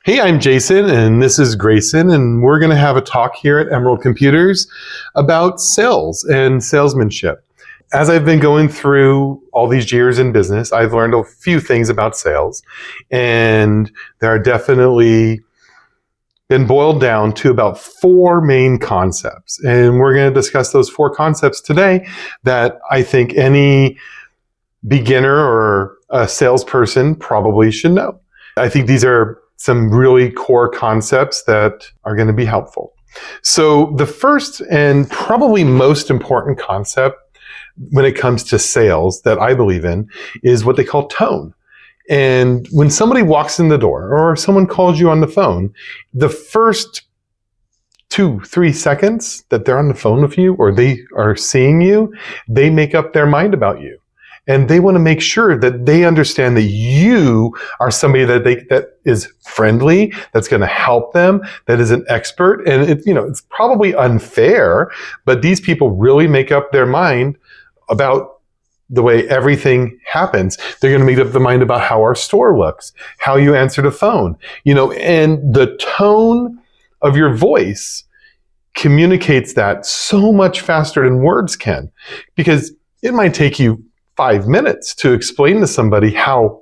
Hey, I'm Jason, and this is Grayson, and we're going to have a talk here at Emerald Computers about sales and salesmanship. As I've been going through all these years in business, I've learned a few things about sales, and there are definitely been boiled down to about 4 main concepts. And we're going to discuss those 4 concepts today that I think any beginner or a salesperson probably should know. I think these are some really core concepts that are going to be helpful. So the first and probably most important concept when it comes to sales that I believe in is what they call tone. And when somebody walks in the door or someone calls you on the phone, the first 2-3 seconds that they're on the phone with you or they are seeing you, they make up their mind about you. And they want to make sure that they understand that you are somebody that is friendly, that's going to help them, that is an expert. And it's probably unfair, but these people really make up their mind about the way everything happens. They're going to make up their mind about how our store looks, how you answer the phone, and the tone of your voice communicates that so much faster than words can, because it might take you 5 minutes to explain to somebody how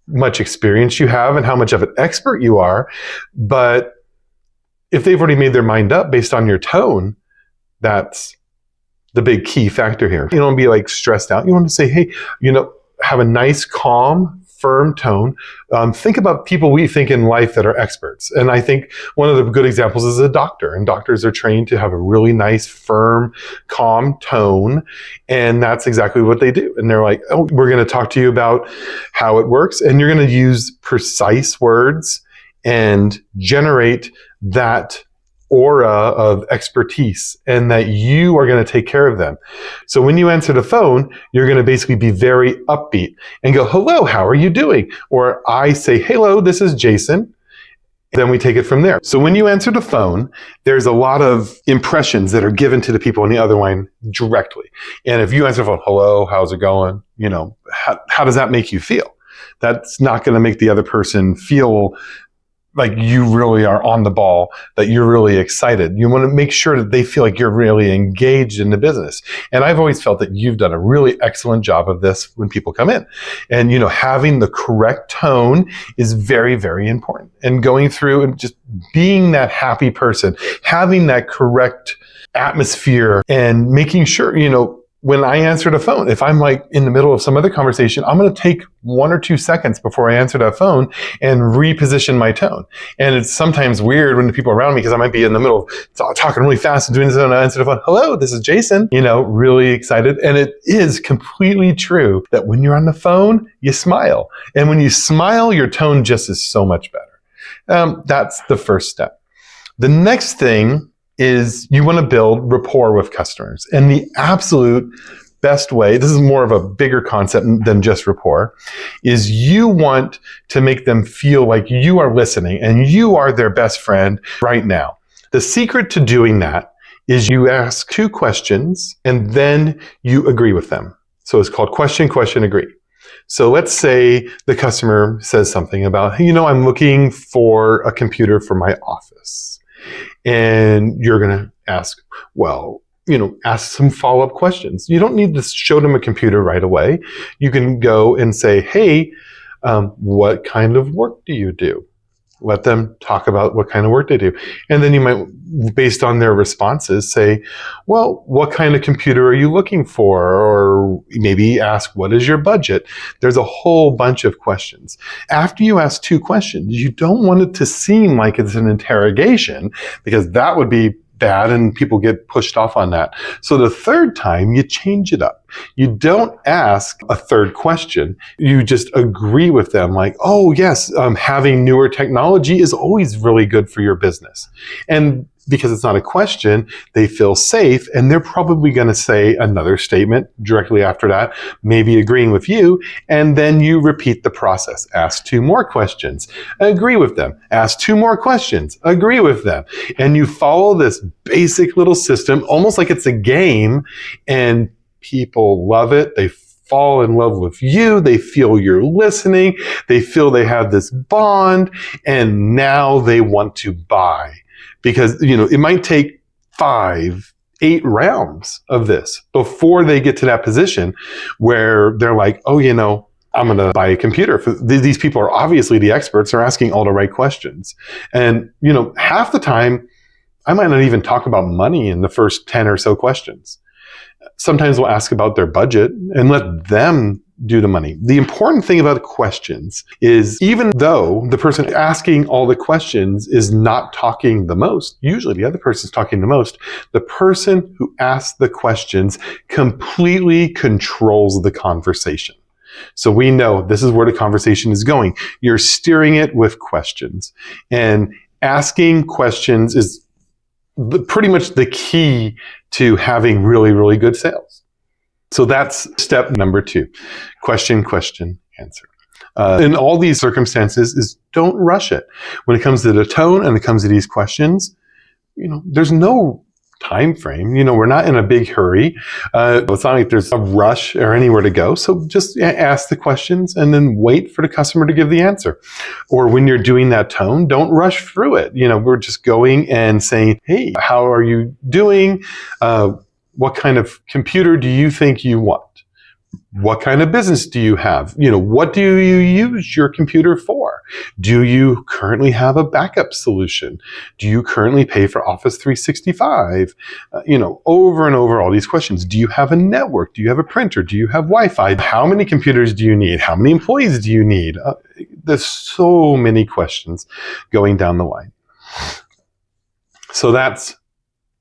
much experience you have and how much of an expert you are. But if they've already made their mind up based on your tone, that's the big key factor here. You don't want to be stressed out. You want to say, hey, have a nice, calm, firm tone. Think about people we think in life that are experts. And I think one of the good examples is a doctor. And doctors are trained to have a really nice, firm, calm tone. And that's exactly what they do. And they're like, oh, we're going to talk to you about how it works. And you're going to use precise words and generate that aura of expertise and that you are going to take care of them. So when you answer the phone, you're going to basically be very upbeat and go, hello, how are you doing? Or I say, hello, this is Jason. Then we take it from there. So when you answer the phone, there's a lot of impressions that are given to the people on the other line directly. And if you answer the phone, hello, how's it going? How does that make you feel? That's not going to make the other person feel like you really are on the ball, that you're really excited. You want to make sure that they feel like you're really engaged in the business. And I've always felt that you've done a really excellent job of this when people come in. And, having the correct tone is very, very important. And going through and just being that happy person, having that correct atmosphere and making sure, when I answer the phone, if I'm in the middle of some other conversation, I'm going to take 1 or 2 seconds before I answer that phone and reposition my tone. And it's sometimes weird when the people around me, because I might be in the middle of talking really fast and doing this, and I answer the phone, hello, this is Jason, really excited. And it is completely true that when you're on the phone, you smile. And when you smile, your tone just is so much better. That's the first step. The next thing is you want to build rapport with customers. And the absolute best way, this is more of a bigger concept than just rapport, is you want to make them feel like you are listening and you are their best friend right now. The secret to doing that is you ask 2 questions and then you agree with them. So it's called question, question, agree. So let's say the customer says something about, hey, I'm looking for a computer for my office. And you're going to ask, ask some follow-up questions. You don't need to show them a computer right away. You can go and say, hey, what kind of work do you do? Let them talk about what kind of work they do. And then you might, based on their responses, say, well, what kind of computer are you looking for? Or maybe ask, what is your budget? There's a whole bunch of questions. After you ask 2 questions, you don't want it to seem like it's an interrogation, because that would be bad and people get pushed off on that. So the third time, you change it up. You don't ask a third question. You just agree with them like, oh yes, having newer technology is always really good for your business. And because it's not a question, they feel safe, and they're probably going to say another statement directly after that, maybe agreeing with you, and then you repeat the process. Ask 2 more questions, agree with them. Ask 2 more questions, agree with them. And you follow this basic little system, almost like it's a game, and people love it. They fall in love with you. They feel you're listening. They feel they have this bond, and now they want to buy. Because, it might take 5, 8 rounds of this before they get to that position where they're like, oh, I'm going to buy a computer. These people are obviously the experts. They're asking all the right questions. And, half the time, I might not even talk about money in the first 10 or so questions. Sometimes we'll ask about their budget and let them do the money. The important thing about questions is, even though the person asking all the questions is not talking the most, usually the other person's talking the most, the person who asks the questions completely controls the conversation. So we know this is where the conversation is going. You're steering it with questions. And asking questions is pretty much the key to having really, really good sales. So that's step number 2. Question, answer. In all these circumstances is don't rush it. When it comes to the tone and it comes to these questions, there's no time frame. We're not in a big hurry. It's not like there's a rush or anywhere to go. So just ask the questions and then wait for the customer to give the answer. Or when you're doing that tone, don't rush through it. We're just going and saying, hey, how are you doing? What kind of computer do you think you want? What kind of business do you have? What do you use your computer for? Do you currently have a backup solution? Do you currently pay for Office 365? Over and over all these questions. Do you have a network? Do you have a printer? Do you have Wi-Fi? How many computers do you need? How many employees do you need? There's so many questions going down the line. So that's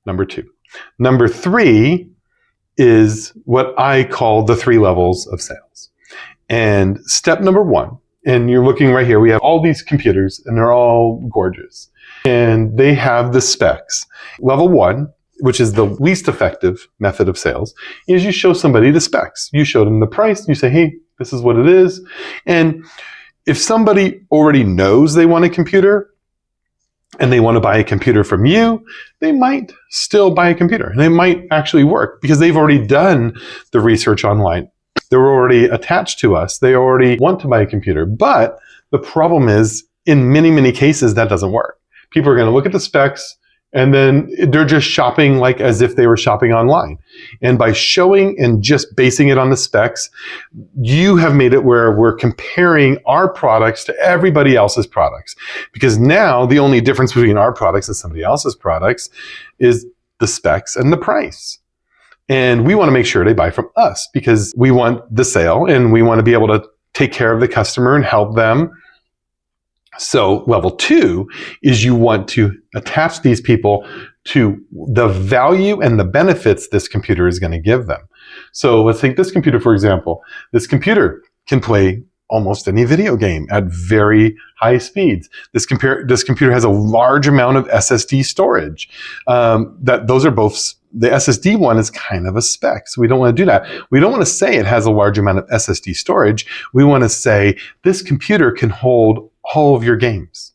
number 2. Number 3 is what I call the 3 levels of sales. And step number 1, and you're looking right here, we have all these computers and they're all gorgeous. And they have the specs. Level 1, which is the least effective method of sales, is you show somebody the specs. You show them the price, you say, hey, this is what it is. And if somebody already knows they want a computer, and they want to buy a computer from you, they might still buy a computer. And it might actually work because they've already done the research online. They're already attached to us. They already want to buy a computer. But the problem is, in many, many cases, that doesn't work. People are going to look at the specs, and then they're just shopping like as if they were shopping online. And by showing and just basing it on the specs, you have made it where we're comparing our products to everybody else's products. Because now the only difference between our products and somebody else's products is the specs and the price. And we want to make sure they buy from us because we want the sale and we want to be able to take care of the customer and help them. So level 2 is you want to attach these people to the value and the benefits this computer is going to give them. So let's take this computer, for example. This computer can play almost any video game at very high speeds. This computer has a large amount of SSD storage. Those are both, the SSD one is kind of a spec, so we don't want to do that. We don't want to say it has a large amount of SSD storage. We want to say this computer can hold all of your games.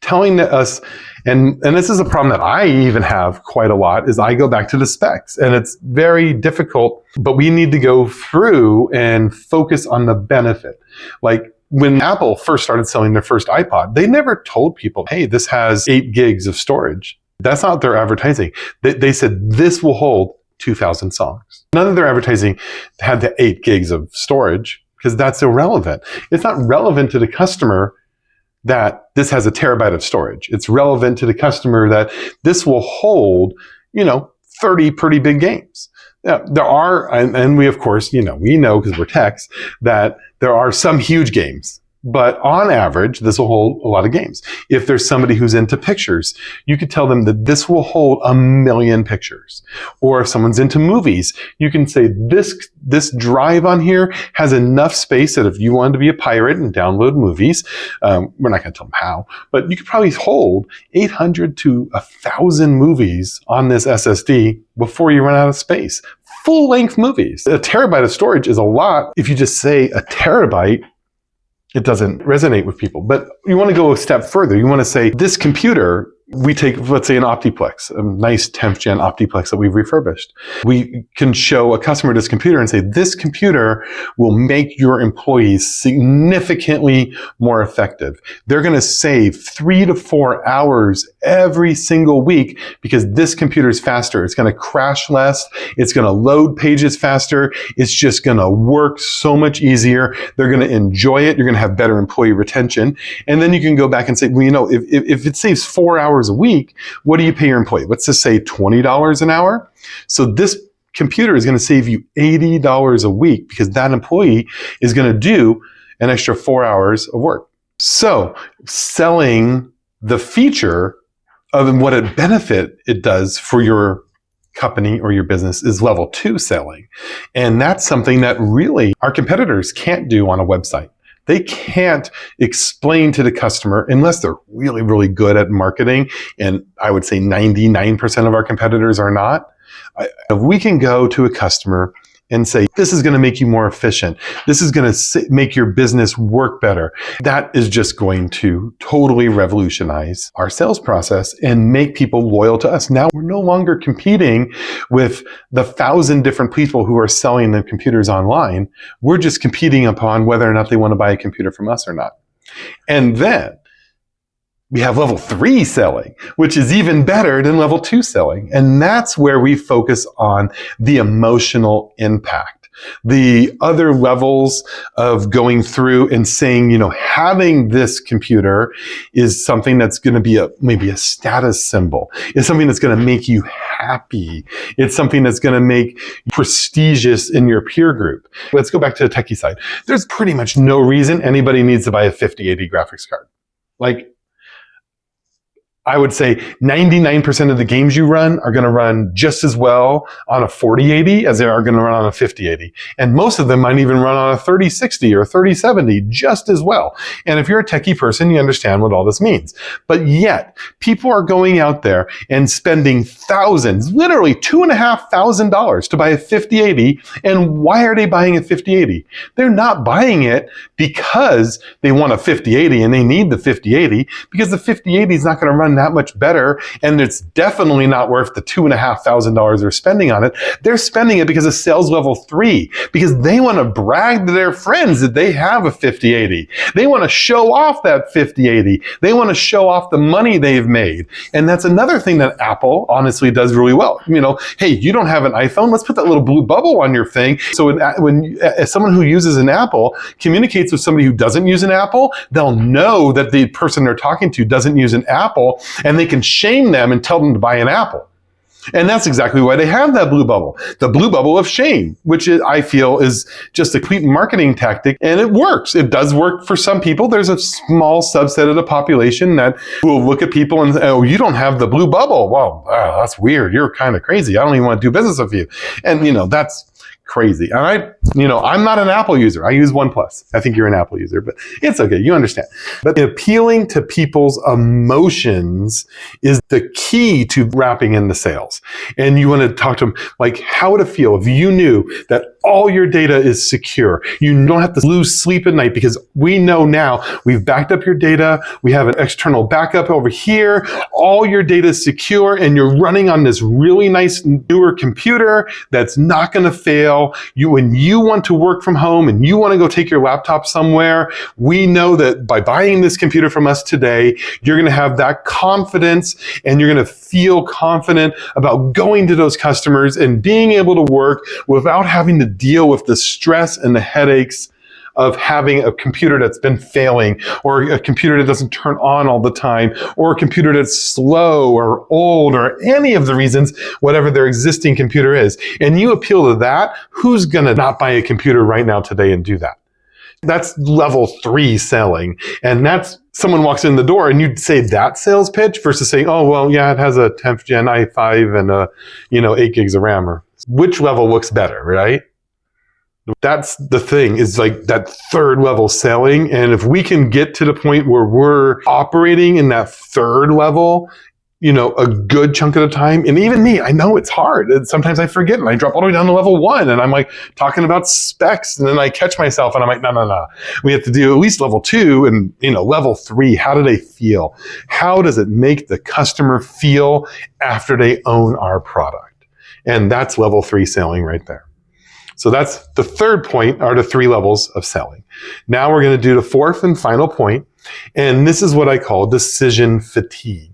Telling us, and this is a problem that I even have quite a lot, is I go back to the specs and it's very difficult, but we need to go through and focus on the benefit. Like when Apple first started selling their first iPod, they never told people, hey, this has 8 gigs of storage. That's not their advertising. They said this will hold 2,000 songs. None of their advertising had the 8 gigs of storage because that's irrelevant. It's not relevant to the customer that this has a terabyte of storage. It's relevant to the customer that this will hold, 30 pretty big games. Now, there are, and we of course, we know because we're techs, that there are some huge games. But on average, this will hold a lot of games. If there's somebody who's into pictures, you could tell them that this will hold 1 million pictures. Or if someone's into movies, you can say this drive on here has enough space that if you wanted to be a pirate and download movies, we're not going to tell them how, but you could probably hold 800 to 1,000 movies on this SSD before you run out of space. Full-length movies. A terabyte of storage is a lot. If you just say a terabyte, it doesn't resonate with people. But you want to go a step further. You want to say this computer, We take, let's say, an Optiplex, a nice 10th gen Optiplex that we've refurbished. We can show a customer this computer and say, this computer will make your employees significantly more effective. They're going to save 3 to 4 hours every single week because this computer is faster. It's going to crash less. It's going to load pages faster. It's just going to work so much easier. They're going to enjoy it. You're going to have better employee retention. And then you can go back and say, well, if it saves 4 hours a week, what do you pay your employee? Let's just say $20 an hour. So this computer is going to save you $80 a week because that employee is going to do an extra 4 hours of work. So selling the feature of what a benefit it does for your company or your business is level 2 selling. And that's something that really our competitors can't do on a website. They can't explain to the customer unless they're really, really good at marketing. And I would say 99% of our competitors are not. If we can go to a customer and say, this is going to make you more efficient. This is going to make your business work better. That is just going to totally revolutionize our sales process and make people loyal to us. Now we're no longer competing with the 1,000 different people who are selling the computers online. We're just competing upon whether or not they want to buy a computer from us or not. And then we have level 3 selling, which is even better than level 2 selling. And that's where we focus on the emotional impact. The other levels of going through and saying, having this computer is something that's going to be maybe a status symbol. It's something that's going to make you happy. It's something that's going to make you prestigious in your peer group. Let's go back to the techie side. There's pretty much no reason anybody needs to buy a 5080 graphics card. I would say 99% of the games you run are going to run just as well on a 4080 as they are going to run on a 5080. And most of them might even run on a 3060 or 3070 just as well. And if you're a techie person, you understand what all this means. But yet, people are going out there and spending thousands, literally $2,500 to buy a 5080. And why are they buying a 5080? They're not buying it because they want a 5080 and they need the 5080, because the 5080 is not going to run that much better, and it's definitely not worth the $2,500 they're spending on it. They're spending it because of sales level 3, because they want to brag to their friends that they have a 5080. They want to show off that 5080. They want to show off the money they've made. And that's another thing that Apple honestly does really well. Hey, you don't have an iPhone? Let's put that little blue bubble on your thing. So when someone who uses an Apple communicates with somebody who doesn't use an Apple, they'll know that the person they're talking to doesn't use an Apple, and they can shame them and tell them to buy an Apple. And that's exactly why they have that blue bubble, the blue bubble of shame, which I feel is just a complete marketing tactic. And it works. It does work for some people. There's a small subset of the population that will look at people and say, oh, you don't have the blue bubble. Well, that's weird. You're kind of crazy. I don't even want to do business with you. And, that's crazy. All right. I'm not an Apple user. I use OnePlus. I think you're an Apple user, but it's okay. You understand. But appealing to people's emotions is the key to wrapping in the sales. And you want to talk to them like, how would it feel if you knew that all your data is secure? You don't have to lose sleep at night because we know now we've backed up your data. We have an external backup over here. All your data is secure and you're running on this really nice newer computer that's not going to fail. When you want to work from home and you want to go take your laptop somewhere, we know that by buying this computer from us today, you're going to have that confidence and you're going to feel confident about going to those customers and being able to work without having to deal with the stress and the headaches of having a computer that's been failing, or a computer that doesn't turn on all the time, or a computer that's slow or old, or any of the reasons, whatever their existing computer is. And you appeal to that, who's going to not buy a computer right now today and do that? That's level 3 selling. And that's someone walks in the door and you'd say that sales pitch versus saying, oh, well, yeah, it has a 10th gen i5 and 8 gigs of RAM. Or which level looks better, right? That's the thing, is like that third level selling. And if we can get to the point where we're operating in that third level, a good chunk of the time. And even me, I know it's hard. And sometimes I forget and I drop all the way down to level 1 and I'm like talking about specs and then I catch myself and I'm like, no. We have to do at least level 2 and, level 3. How do they feel? How does it make the customer feel after they own our product? And that's level 3 selling right there. So that's the third point, are the 3 levels of selling. Now we're going to do the fourth and final point. And this is what I call decision fatigue.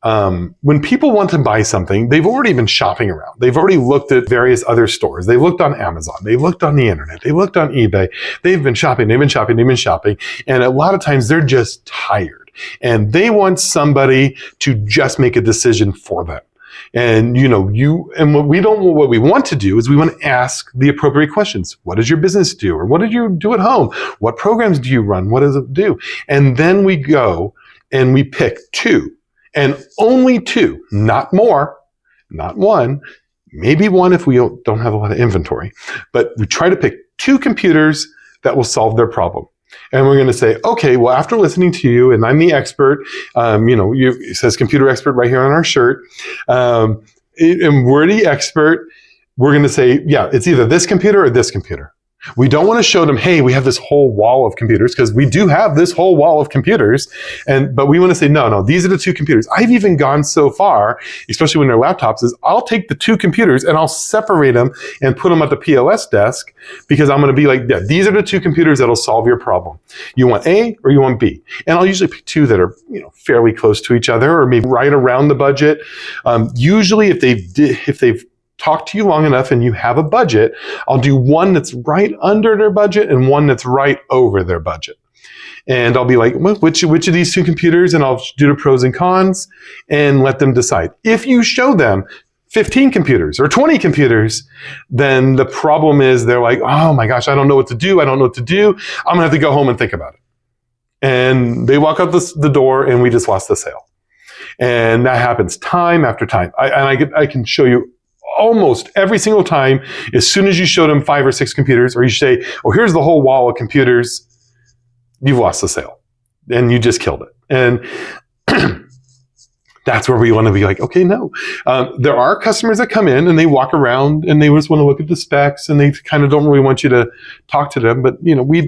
When people want to buy something, they've already been shopping around. They've already looked at various other stores. They've looked on Amazon. They've looked on the internet. They've looked on eBay. They've been shopping. And a lot of times they're just tired. And they want somebody to just make a decision for them. And what we want to do is we want to ask the appropriate questions. What does your business do? Or what did you do at home? What programs do you run? What does it do? And then we go and we pick 2. And only 2, not more, not 1, maybe 1 if we don't have a lot of inventory. But we try to pick 2 computers that will solve their problem. And we're going to say, okay, well, after listening to you, and I'm the expert, it says computer expert right here on our shirt, and we're the expert, we're going to say, yeah, it's either this computer or this computer. We don't want to show them, hey, we have this whole wall of computers, because we do have this whole wall of computers. But we want to say, no, these are the 2 computers. I've even gone so far, especially when they're laptops, is I'll take the 2 computers and I'll separate them and put them at the POS desk, because I'm going to be like, yeah, these are the 2 computers that'll solve your problem. You want A or you want B? And I'll usually pick 2 that are fairly close to each other, or maybe right around the budget. Usually if they've talk to you long enough and you have a budget, I'll do one that's right under their budget and one that's right over their budget. And I'll be like, well, which of these 2 computers? And I'll do the pros and cons and let them decide. If you show them 15 computers or 20 computers, then the problem is they're like, oh my gosh, I don't know what to do. I'm going to have to go home and think about it. And they walk out the door and we just lost the sale. And that happens time after time. I can show you almost every single time, as soon as you show them 5 or 6 computers, or you say, oh, here's the whole wall of computers, you've lost the sale and you just killed it. And that's where we want to be like, okay, no. There are customers that come in and they walk around and they just want to look at the specs and they kind of don't really want you to talk to them. But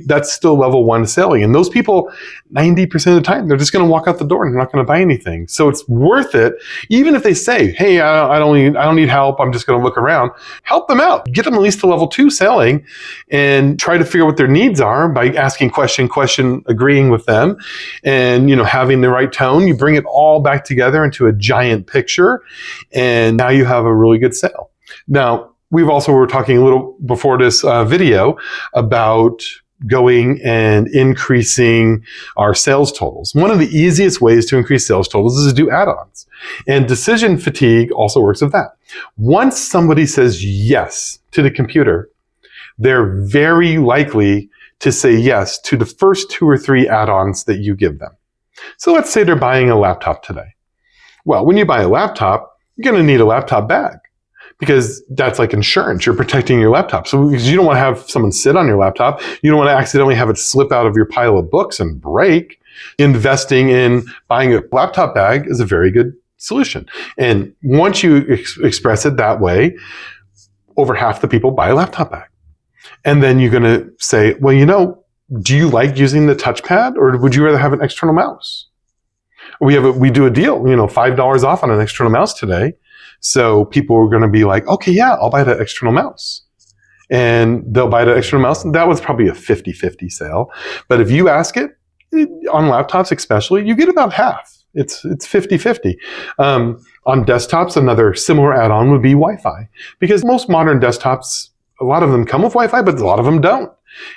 that's still level 1 selling. And those people, 90% of the time, they're just going to walk out the door and they're not going to buy anything. So it's worth it. Even if they say, hey, I don't need help, I'm just going to look around, help them out. Get them at least to level 2 selling and try to figure out what their needs are by asking question, agreeing with them, and having the right tone. You bring it all back together into a giant picture, and now you have a really good sale. Now, we were talking a little before this video about going and increasing our sales totals. One of the easiest ways to increase sales totals is to do add-ons. And decision fatigue also works with that. Once somebody says yes to the computer, they're very likely to say yes to the first 2 or 3 add-ons that you give them. So let's say they're buying a laptop today. Well, when you buy a laptop, you're going to need a laptop bag, because that's like insurance. You're protecting your laptop. So because you don't want to have someone sit on your laptop. You don't want to accidentally have it slip out of your pile of books and break. Investing in buying a laptop bag is a very good solution. And once you express it that way, over half the people buy a laptop bag. And then you're going to say, well, do you like using the touchpad, or would you rather have an external mouse? We do a deal, $5 off on an external mouse today. So people are going to be like, okay, yeah, I'll buy that external mouse. And they'll buy the external mouse. And that was probably a 50-50 sale. But if you ask it, on laptops especially, you get about half. It's 50-50. On desktops, another similar add-on would be Wi-Fi. Because most modern desktops, a lot of them come with Wi-Fi, but a lot of them don't.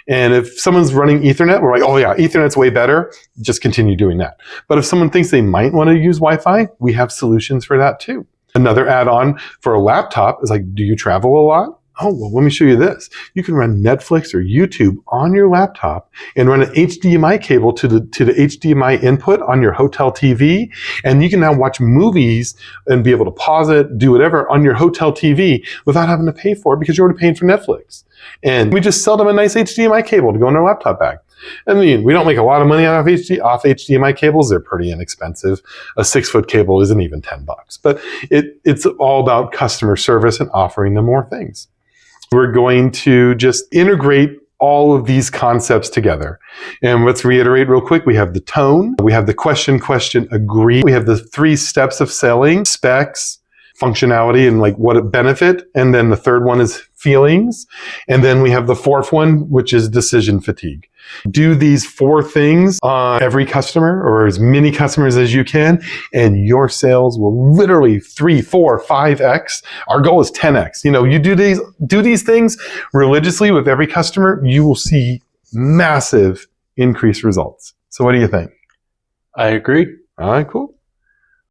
And if someone's running Ethernet, we're like, oh yeah, Ethernet's way better. Just continue doing that. But if someone thinks they might want to use Wi-Fi, we have solutions for that too. Another add-on for a laptop is like, do you travel a lot? Oh, well, let me show you this. You can run Netflix or YouTube on your laptop and run an HDMI cable to the HDMI input on your hotel TV. And you can now watch movies and be able to pause it, do whatever on your hotel TV without having to pay for it, because you're already paying for Netflix. And we just sell them a nice HDMI cable to go in their laptop bag. I mean, we don't make a lot of money off HDMI cables. They're pretty inexpensive. A 6-foot cable isn't even $10, but it's all about customer service and offering them more things. We're going to just integrate all of these concepts together. And let's reiterate real quick. We have the tone, we have the question, agree. We have the 3 steps of selling, specs, functionality, and like what it benefit. And then the third one is feelings. And then we have the 4th one, which is decision fatigue. Do these 4 things on every customer or as many customers as you can, and your sales will literally 3, 4, 5x. Our goal is 10x. You do these things religiously with every customer, you will see massive increased results. So what do you think? I agree. All right, cool.